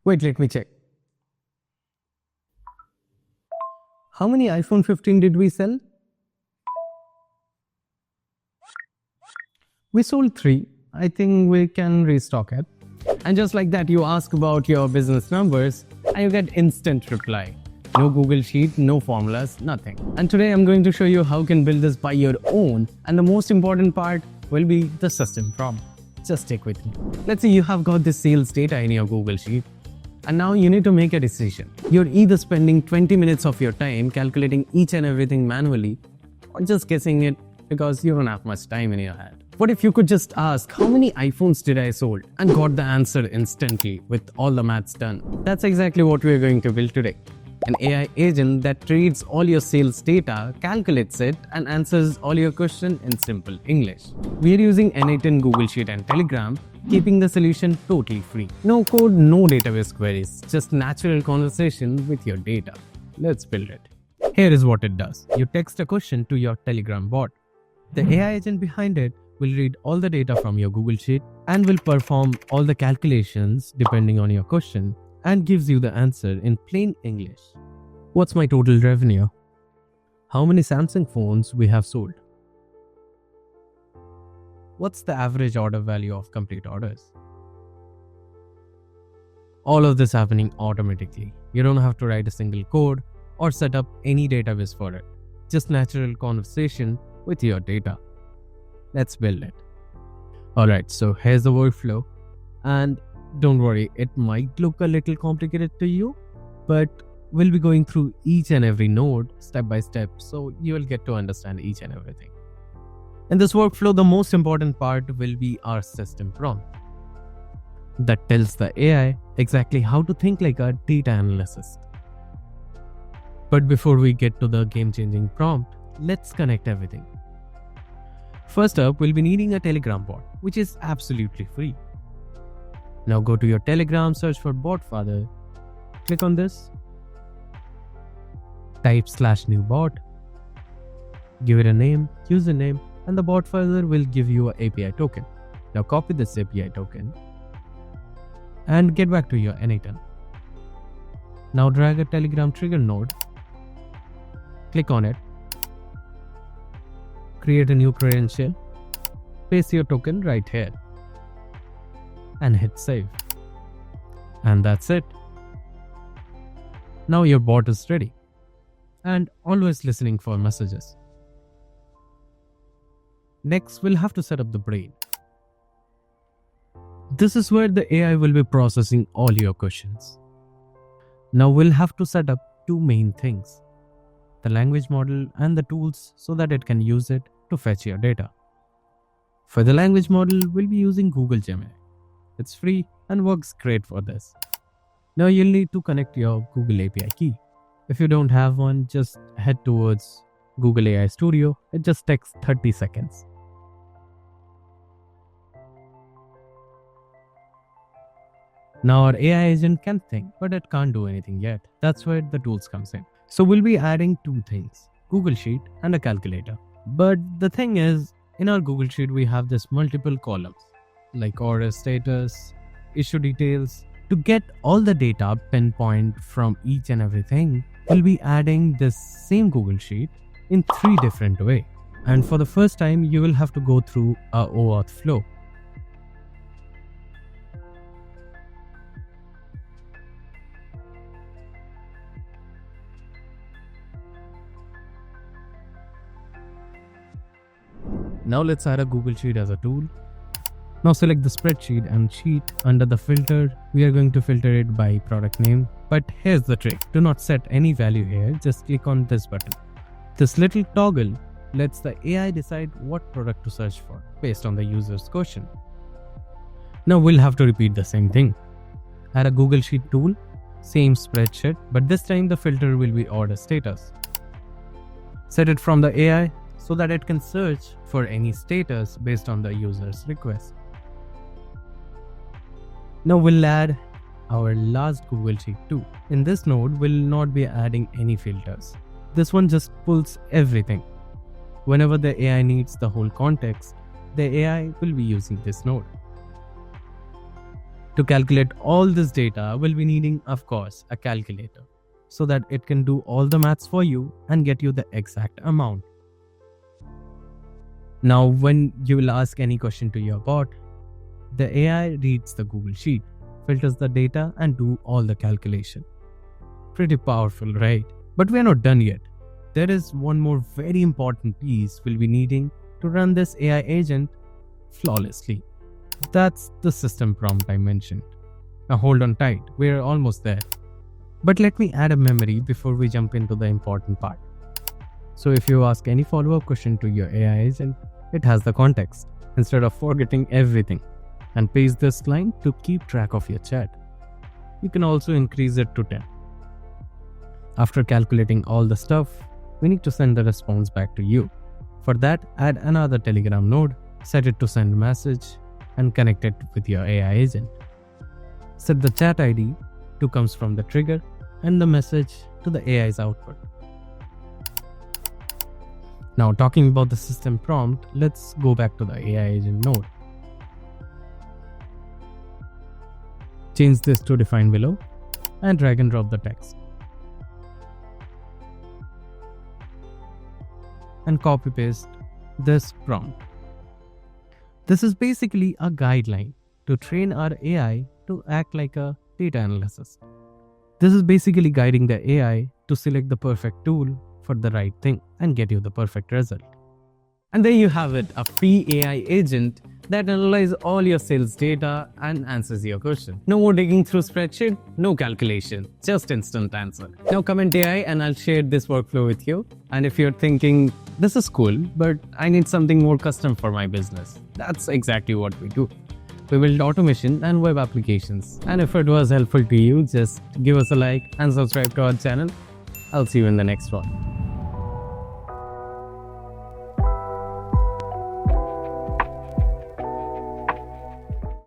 Wait, let me check. How many iPhone 15 did we sell? We sold 3. I think we can restock it. And just like that, you ask about your business numbers and you get instant reply. No Google Sheet, no formulas, nothing. And today I'm going to show you how you can build this by your own. And the most important part will be the system prompt. Just stick with me. Let's say you have got this sales data in your Google Sheet. And now you need to make a decision. You're either spending 20 minutes of your time calculating each and everything manually or just guessing it because you don't have much time in your head. What if you could just ask, how many iPhones did I sold? And got the answer instantly with all the maths done. That's exactly what we're going to build today. An AI agent that reads all your sales data, calculates it, and answers all your questions in simple English. We're using n8n Google Sheet and Telegram, keeping the solution totally free. No code, no database queries, just natural conversation with your data. Let's build it. Here is what it does. You text a question to your Telegram bot. The AI agent behind it will read all the data from your Google Sheet and will perform all the calculations depending on your question and gives you the answer in plain English. What's my total revenue? How many Samsung phones we have sold? What's the average order value of complete orders? All of this happening automatically. You don't have to write a single code or set up any database for it. Just natural conversation with your data. Let's build it. Alright, so here's the workflow. And don't worry, it might look a little complicated to you, but we'll be going through each and every node step by step, so you will get to understand each and everything. In this workflow, the most important part will be our system prompt that tells the AI exactly how to think like a data analyst. But before we get to the game-changing prompt, let's connect everything. First up, we'll be needing a Telegram bot, which is absolutely free. Now go to your Telegram, search for BotFather, click on this, type /new bot, give it a name, username, and the BotFather will give you an API token. Now copy this API token and get back to your n8n. Now drag a Telegram trigger node, click on it, create a new credential, paste your token right here, and hit save. And that's it. Now your bot is ready and always listening for messages. Next, we'll have to set up the brain. This is where the AI will be processing all your questions. Now we'll have to set up two main things: the language model and the tools so that it can use it to fetch your data. For the language model, we'll be using Google Gemini. It's free and works great for this. Now you'll need to connect your Google API key. If you don't have one, just head towards Google AI Studio. It just takes 30 seconds. Now our AI agent can think, but it can't do anything yet. That's where the tools comes in. So we'll be adding two things: Google Sheet and a calculator. But the thing is, in our Google Sheet, we have this multiple columns like order status, issue details. To get all the data pinpoint from each and everything, we'll be adding this same Google Sheet in 3 different ways. And for the first time, you will have to go through a OAuth flow. Now let's add a Google Sheet as a tool. Now select the spreadsheet and sheet. Under the filter, we are going to filter it by product name. But here's the trick. Do not set any value here. Just click on this button. This little toggle lets the AI decide what product to search for based on the user's question. Now we'll have to repeat the same thing. Add a Google Sheet tool, same spreadsheet, but this time the filter will be order status. Set it from the AI so that it can search for any status based on the user's request. Now we'll add our last Google Sheet too. In this node, we'll not be adding any filters. This one just pulls everything. Whenever the AI needs the whole context, the AI will be using this node. To calculate all this data, we'll be needing, of course, a calculator so that it can do all the maths for you and get you the exact amount. Now, when you will ask any question to your bot, the AI reads the Google Sheet, filters the data, and do all the calculation. Pretty powerful, right? But we are not done yet. There is one more very important piece we'll be needing to run this AI agent flawlessly. That's the system prompt I mentioned. Now hold on tight, we're almost there. But let me add a memory before we jump into the important part. So if you ask any follow-up question to your AI agent, it has the context instead of forgetting everything, and paste this line to keep track of your chat. You can also increase it to 10. After calculating all the stuff, we need to send the response back to you. For that, add another Telegram node, set it to send message, and connect it with your AI agent. Set the chat ID to comes from the trigger and the message to the AI's output. Now talking about the system prompt, let's go back to the AI agent node. Change this to define below and drag and drop the text. And copy paste this prompt. This is basically a guideline to train our AI to act like a data analyst. This is basically guiding the AI to select the perfect tool for the right thing and get you the perfect result. And there you have it, a free AI agent that analyzes all your sales data and answers your question. No more digging through spreadsheet, no calculation, just instant answer. Now comment AI and I'll share this workflow with you. And if you're thinking, this is cool, but I need something more custom for my business, that's exactly what we do. We build automation and web applications. And if it was helpful to you, just give us a like and subscribe to our channel. I'll see you in the next one.